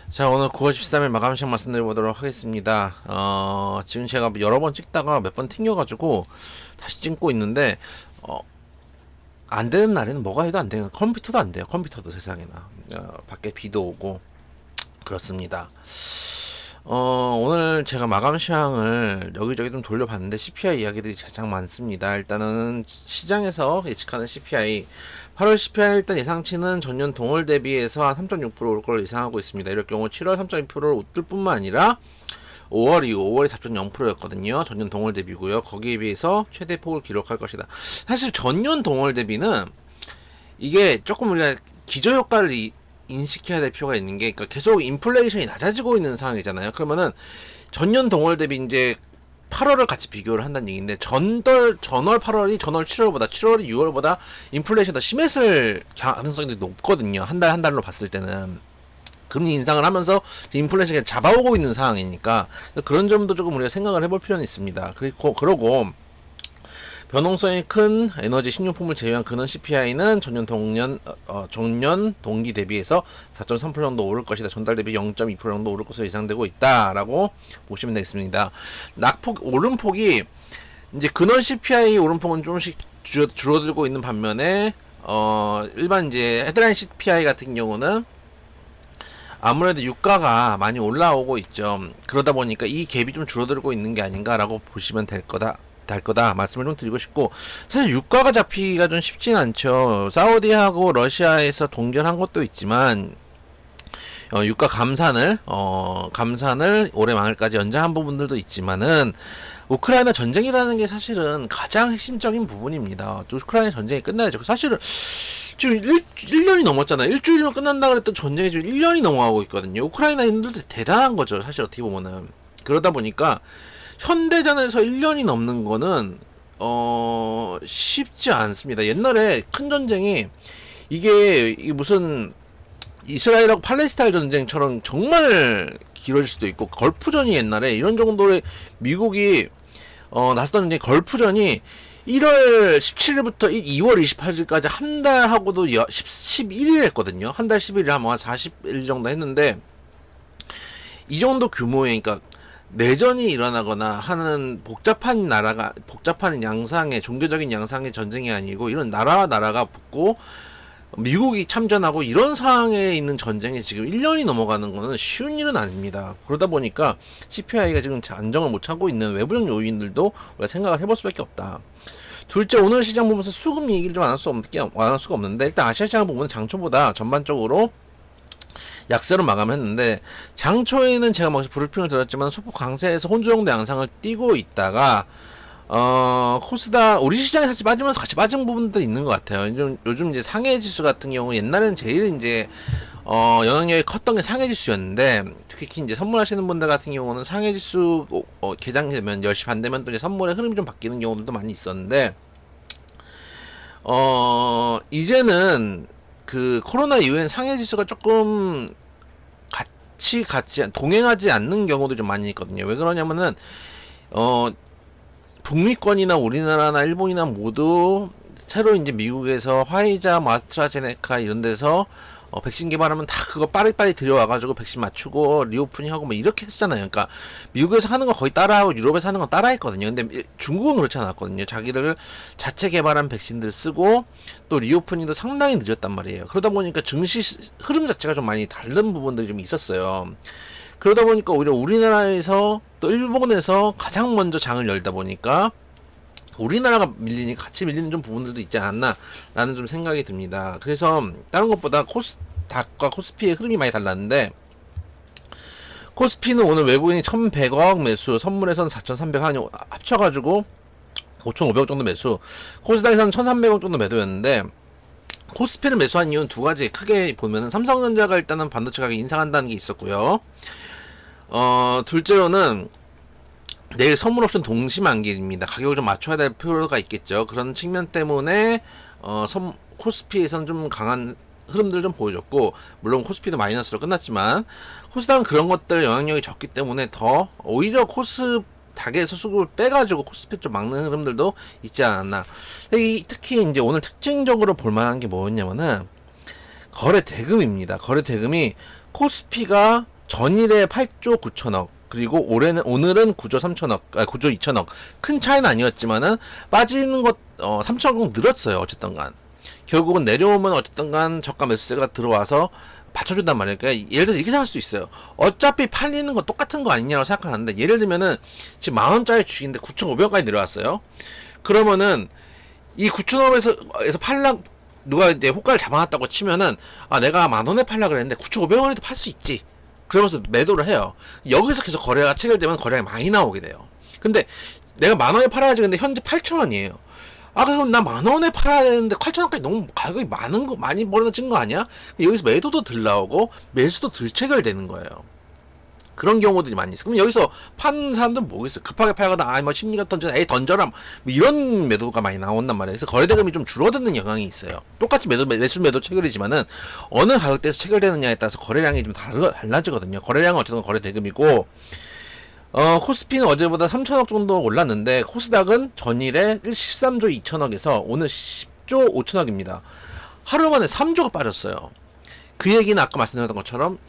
자, 오늘 9월 13일 마감 시간 말씀드려보도록 하겠습니다. 지금 제가 여러 번 찍다가 몇 번 튕겨가지고 다시 찍고 있는데, 안 되는 날에는 뭐가 해도 안 돼요. 컴퓨터도 안 돼요. 컴퓨터도 세상에나. 밖에 비도 오고, 그렇습니다. 오늘 제가 마감 시황을 여기저기 좀 돌려봤는데 CPI 이야기들이 가장 많습니다. 일단은 시장에서 예측하는 CPI 8월 CPI 일단 예상치는 전년 동월 대비해서 한 3.6% 올 걸로 예상하고 있습니다. 이럴 경우 7월 3.2%를 웃들 뿐만 아니라 5월이 4.0%였거든요. 전년 동월 대비고요. 거기에 비해서 최대 폭을 기록할 것이다. 사실 전년 동월 대비는 이게 조금 우리가 기저효과를 인식해야 될 필요가 있는 게, 그러니까 계속 인플레이션이 낮아지고 있는 상황이잖아요. 그러면은 전년 동월 대비 이제 8월을 같이 비교를 한다는 얘기인데, 전월 8월이 전월 7월보다, 7월이 6월보다 인플레이션이 더 심했을 가능성이 높거든요. 한 달로 봤을 때는. 금리 인상을 하면서 인플레이션이 잡아오고 있는 상황이니까 그런 점도 조금 우리가 생각을 해볼 필요는 있습니다. 그러고 변동성이 큰 에너지 식료품을 제외한 근원 CPI는 전년 동기 대비해서 4.3% 정도 오를 것이다. 전달 대비 0.2% 정도 오를 것으로 예상되고 있다라고 보시면 되겠습니다. 오름폭이 이제 근원 CPI 오름폭은 조금씩 줄어들고 있는 반면에 일반 이제 헤드라인 CPI 같은 경우는 아무래도 유가가 많이 올라오고 있죠. 그러다 보니까 이 갭이 좀 줄어들고 있는 게 아닌가라고 보시면 될 거다 말씀을 좀 드리고 싶고, 사실 유가가 잡히기가 좀 쉽진 않죠. 사우디하고 러시아에서 동결한 것도 있지만 유가 감산을 올해 말까지 연장한 부분들도 있지만은 우크라이나 전쟁이라는 게 사실은 가장 핵심적인 부분입니다. 우크라이나 전쟁이 끝나야죠. 사실은 지금 1년이 넘었잖아요. 일주일이면 끝난다 그랬던 전쟁이 지금 1년이 넘어가고 있거든요. 우크라이나인들도 대단한 거죠. 사실 어떻게 보면은. 그러다 보니까 현대전에서 1년이 넘는 거는 쉽지 않습니다. 옛날에 큰 전쟁이 이게 무슨 이스라엘하고 팔레스타인 전쟁처럼 정말 길어질 수도 있고, 걸프전이 옛날에 이런 정도의 미국이 나섰던 전쟁, 걸프전이 1월 17일부터 2월 28일까지 한 달 하고도 11일 했거든요. 한 달 11일 하면 한 40일 정도 했는데, 이 정도 규모의, 그러니까 내전이 일어나거나 하는 복잡한 양상의, 종교적인 양상의 전쟁이 아니고, 이런 나라와 나라가 붙고 미국이 참전하고 이런 상황에 있는 전쟁이 지금 1년이 넘어가는 거는 쉬운 일은 아닙니다. 그러다 보니까 CPI가 지금 안정을 못 하고 있는 외부적 요인들도 우리가 생각을 해볼 수밖에 없다. 둘째, 오늘 시장 보면서 수급 얘기를 좀 안 할 수가 없는데, 일단 아시아 시장을 보면 장초보다 전반적으로 약세로 마감했는데, 장초에는 제가 막 브리핑을 들었지만 소폭 강세에서 혼조 정도 양상을 띄고 있다가 코스닥, 우리 시장에 사실 빠지면서 같이 빠진 부분도 있는 것 같아요. 요즘 이제 상해 지수 같은 경우, 옛날에는 제일 이제, 영향력이 컸던 게 상해 지수였는데, 특히 이제 선물하시는 분들 같은 경우는 상해 지수, 개장되면 10시 반 되면 또 이제 선물의 흐름이 좀 바뀌는 경우들도 많이 있었는데, 이제는 그 코로나 이후엔 상해 지수가 조금 동행하지 않는 경우도 좀 많이 있거든요. 왜 그러냐면은, 북미권이나 우리나라나 일본이나 모두 새로 이제 미국에서 화이자, 아스트라제네카 이런 데서 백신 개발하면 다 그거 빠리빠리 들여와가지고 백신 맞추고 리오프닝하고 뭐 이렇게 했잖아요. 그러니까 미국에서 하는 거 거의 따라하고 유럽에서 하는 거 따라했거든요. 근데 중국은 그렇지 않았거든요. 자기들 자체 개발한 백신들 쓰고 또 리오프닝도 상당히 늦었단 말이에요. 그러다 보니까 증시 흐름 자체가 좀 많이 다른 부분들이 좀 있었어요. 그러다 보니까 오히려 우리나라에서 또 일본에서 가장 먼저 장을 열다 보니까 우리나라가 같이 밀리는 좀 부분들도 있지 않나 라는 좀 생각이 듭니다. 그래서 다른 것보다 코스닥과 코스피의 흐름이 많이 달랐는데, 코스피는 오늘 외국인이 1100억 매수, 선물에서는 4300 하니 합쳐가지고 5500억 정도 매수, 코스닥에서는 1300억 정도 매도였는데, 코스피를 매수한 이유는 두 가지 크게 보면은, 삼성전자가 일단은 반도체 가격 인상한다는 게 있었고요. 둘째로는 내일 선물 옵션 동시 만기입니다. 가격을 좀 맞춰야 될 필요가 있겠죠. 그런 측면 때문에 코스피에서는 좀 강한 흐름들을 좀 보여줬고, 물론 코스피도 마이너스로 끝났지만 코스닥은 그런 것들 영향력이 적기 때문에 더 오히려 코스닥에서 수급을 빼가지고 코스피 좀 막는 흐름들도 있지 않았나. 특히 이제 오늘 특징적으로 볼만한 게 뭐였냐면은 거래 대금입니다. 거래 대금이 코스피가 전일에 8조 9천억, 그리고 오늘은 9조 3천억, 9조 2천억. 큰 차이는 아니었지만은 빠지는 것 3천억 늘었어요. 어쨌든 간. 결국은 내려오면 어쨌든 간 저가 매수세가 들어와서 받쳐준단 말이에요. 그러니까 예를 들어서 이렇게 생각할 수도 있어요. 어차피 팔리는 건 똑같은 거 아니냐고 생각하는데, 예를 들면은 지금 만원짜리 주식인데 9,500원까지 내려왔어요. 그러면은 이 9,500원에서 팔락, 누가 이제 호가를 잡아놨다고 치면은, 아, 내가 만원에 팔라 그랬는데 9,500원에도 팔 수 있지. 그러면서 매도를 해요. 여기서 계속 거래가 체결되면 거래가 많이 나오게 돼요. 근데 내가 만원에 팔아야지. 근데 현재 8,000원이에요. 아, 그럼 나 만원에 팔아야 되는데 8,000원까지 너무 가격이 많이 벌어진 거 아니야? 여기서 매도도 덜 나오고 매수도 덜 체결되는 거예요. 그런 경우들이 많이 있어. 그럼 여기서 파는 사람들은 뭐겠어요? 급하게 팔거나, 뭐 심리가 던져, 에이, 던져라. 뭐 이런 매도가 많이 나온단 말이에요. 그래서 거래대금이 좀 줄어드는 영향이 있어요. 똑같이 매도 체결이지만은, 어느 가격대에서 체결되느냐에 따라서 거래량이 좀 달라지거든요. 거래량은 어쨌든 거래대금이고, 코스피는 어제보다 3천억 정도 올랐는데, 코스닥은 전일에 13조 2천억에서 오늘 10조 5천억입니다. 하루 만에 3조가 빠졌어요. 그 얘기는 아까 말씀드렸던 것처럼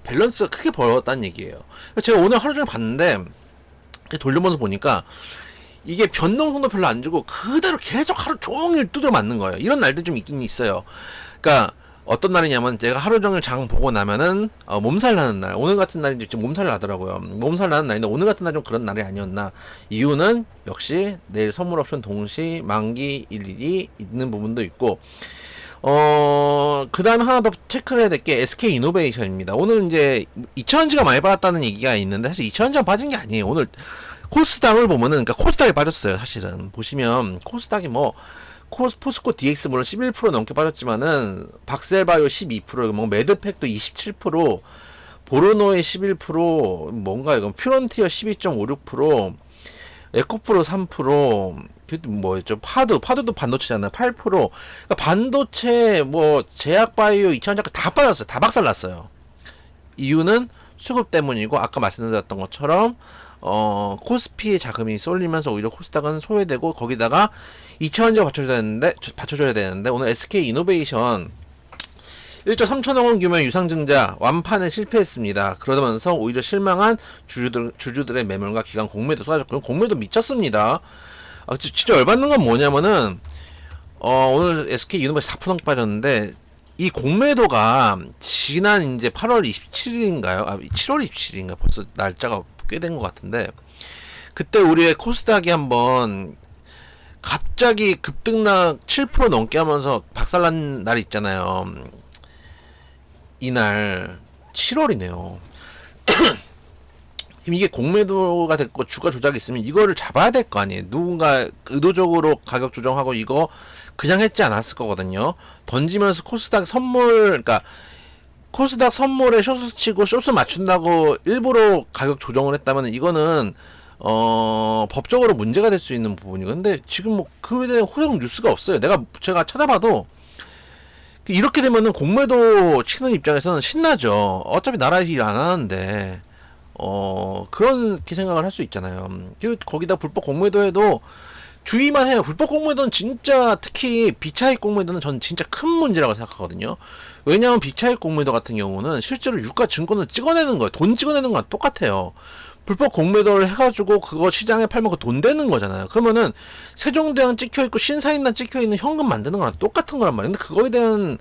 밸런스가 크게 벌어졌다는 얘기예요. 제가 오늘 하루 종일 봤는데, 돌려보면서 보니까 이게 변동성도 별로 안 주고 그대로 계속 하루 종일 두드려 맞는 거예요. 이런 날도 좀 있긴 있어요. 그러니까 어떤 날이냐면, 제가 하루 종일 장 보고 나면은 몸살 나는 날, 오늘 같은 날이 지금 몸살 나더라고요. 몸살 나는 날인데 오늘 같은 날 좀 그런 날이 아니었나. 이유는 역시 내일 선물 옵션 동시 만기 일일이 있는 부분도 있고, 그 다음에 하나 더 체크를 해야 될 게 SK 이노베이션입니다. 오늘 이제 2천원지가 많이 받았다는 얘기가 있는데, 사실 2천원지가 빠진 게 아니에요. 오늘 코스닥을 보면은, 그러니까 코스닥이 빠졌어요. 사실은 보시면 코스닥이 뭐 포스코 DX 물론 11% 넘게 빠졌지만은, 박셀바이오 12%, 뭐 매드팩도 27%, 보르노의 11%, 뭔가 이건 퓨런티어 12.56%, 에코프로 3%, 그 뭐였죠? 파도도 반도체잖아요. 8%. 그러니까 반도체, 뭐 제약바이오 2천원짜리 다 빠졌어요. 다 박살났어요. 이유는 수급 때문이고, 아까 말씀드렸던 것처럼 코스피의 자금이 쏠리면서 오히려 코스닥은 소외되고, 거기다가 2천원짜리 받쳐줘야 되는데 오늘 SK 이노베이션 1조 3천억 원 규모의 유상증자 완판에 실패했습니다. 그러면서 오히려 실망한 주주들의 매물과 기관 공매도 쏟아졌고, 공매도 미쳤습니다. 진짜 열받는 건 뭐냐면은, 오늘 SK 이노베이션 4% 넘게 빠졌는데, 이 공매도가 지난 이제 8월 27일인가요? 7월 27일인가? 벌써 날짜가 꽤 된 것 같은데, 그때 우리의 코스닥이 한번 갑자기 급등락 7% 넘게 하면서 박살난 날이 있잖아요. 이날 7월이네요. 이게 공매도가 됐고 주가 조작이 있으면 이거를 잡아야 될 거 아니에요. 누군가 의도적으로 가격 조정하고 이거 그냥 했지 않았을 거거든요. 던지면서 코스닥 선물, 그러니까 코스닥 선물에 쇼스 치고 쇼스 맞춘다고 일부러 가격 조정을 했다면 이거는 법적으로 문제가 될 수 있는 부분이고, 근데 지금 뭐 그에 대한 호정 뉴스가 없어요. 제가 찾아봐도 이렇게 되면은 공매도 치는 입장에서는 신나죠. 어차피 나라 일 안 하는데, 그렇게 생각을 할 수 있잖아요. 거기다 불법 공매도 해도 주의만 해요. 불법 공매도는 진짜, 특히 비차익 공매도는 전 진짜 큰 문제라고 생각하거든요. 왜냐하면 비차익 공매도 같은 경우는 실제로 유가 증권을 찍어내는 거예요. 돈 찍어내는 거랑 똑같아요. 불법 공매도를 해가지고 그거 시장에 팔면 그 돈 되는 거잖아요. 그러면은 세종대왕 찍혀있고 신사임당 찍혀있는 현금 만드는 거랑 똑같은 거란 말이에요. 근데 그거에 대한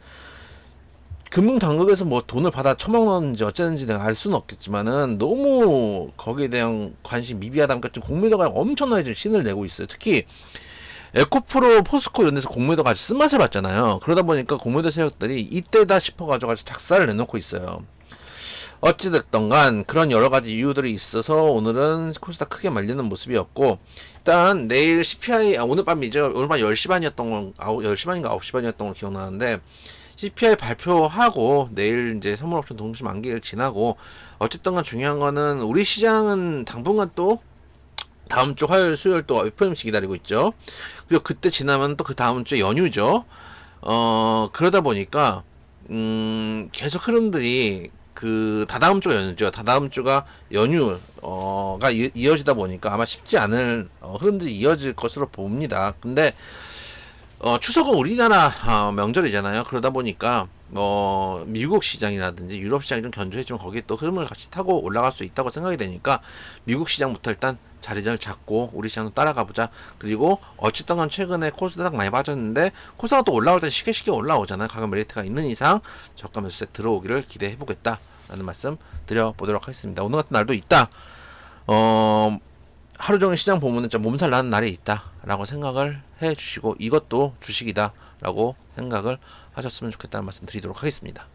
금융당국에서 뭐 돈을 받아 처먹는지 어쩌는지 내가 알 수는 없겠지만은, 너무 거기에 대한 관심이 미비하다 보니까 공매도가 엄청나게 좀 신을 내고 있어요. 특히 에코프로, 포스코 이런 데서 공매도가 아주 쓴맛을 봤잖아요. 그러다 보니까 공매도 세력들이 이때다 싶어가지고 작사를 내놓고 있어요. 어찌됐던 간 그런 여러가지 이유들이 있어서 오늘은 코스닥 크게 말리는 모습이었고, 일단 내일 CPI, 오늘 밤이죠. 오늘 밤 10시 반이었던 건, 10시 반인가 9시 반이었던 걸 기억나는데, CPI 발표하고 내일 이제 선물옵션 동시 만기를 지나고, 어쨌든 간 중요한 거는 우리 시장은 당분간 또 다음 주 화요일 수요일 또 FOMC 기다리고 있죠. 그리고 그때 지나면 또 그 다음 주에 연휴죠. 그러다 보니까 계속 흐름들이 다다음 주가 연휴죠. 다다음 주가 연휴가 이어지다 보니까 아마 쉽지 않은 흐름들이 이어질 것으로 봅니다. 근데 추석은 우리나라 명절이잖아요. 그러다 보니까 미국 시장이라든지 유럽 시장이 좀 견조해지면 거기에 또 흐름을 같이 타고 올라갈 수 있다고 생각이 되니까 미국 시장부터 일단 자리를 잡고 우리 시장도 따라가 보자. 그리고 어쨌든 간 최근에 코스닥 많이 빠졌는데 코스닥 또 올라올 때 쉽게 올라오잖아요. 가격 메리트가 있는 이상 저가 매수세 들어오기를 기대해 보겠다 라는 말씀 드려보도록 하겠습니다. 오늘 같은 날도 있다. 하루 종일 시장 보면은 좀 몸살 나는 날이 있다 라고 생각을 해 주시고 이것도 주식이다 라고 생각을 하셨으면 좋겠다는 말씀 드리도록 하겠습니다.